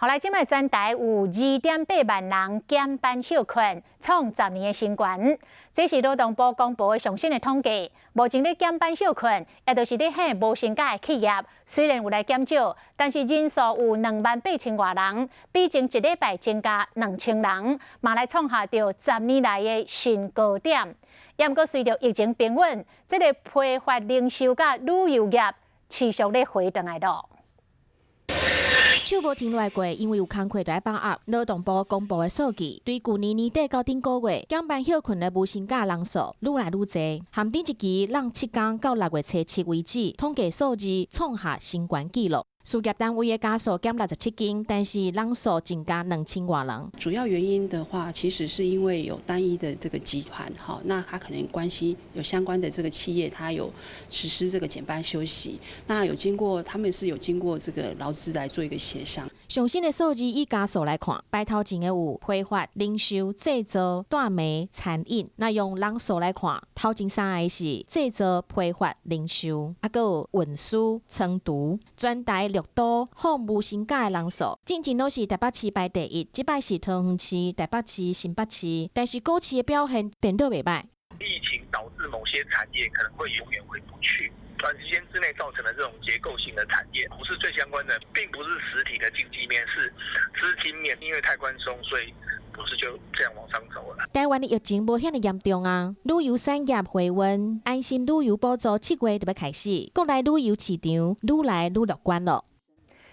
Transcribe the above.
后来，即卖全台有2.8万人减班休困，创10年的新高。这是劳动部公布的上新的统计。目前咧减班休困，也就是咧向无薪假的企业，虽然有来减少，但是人数有28000外人，比前一礼拜增加2000人，嘛来创下着10年来的新高点。也毋过随着疫情平稳，这个批发零售甲旅游业持续咧回转来咯。手无停落来过，因为有工课在把握。劳动部公布的数据，对去年年底到顶个月减班休困的无薪假人数愈来愈多，含顶一期让7天到6月初7为止，统计数字创下新高纪录。事业单位的家数减67间，但是人数增加2000外人。主要原因的话，其实是因为有单一的这个集团，哈，那它可能关系有相关的这个企业，它有实施这个减班休息，那他们是有经过这个劳资来做一个协商。上新的数字以家数来看，排头前的有批发、零售、制造、带卖、餐饮。那用人数来看，头前3个是制造、批发、零售，还有运输、仓储。全台6都放无薪假的人数，进前都是台北市排第1，这摆是桃园市、台北市、新北市，但是各市的表现颠倒袂歹。疫情导致某些产业可能会永远回不去。短时间之内造成的这种结构性的产业，股市最相关的并不是实体的经济面，是资金面，因为太宽松，所以股市就这样往上走了。台湾的疫情无遐尼严重啊，旅游产业回温，安心旅游补助7月就要开始，国内旅游市场愈来愈乐观了。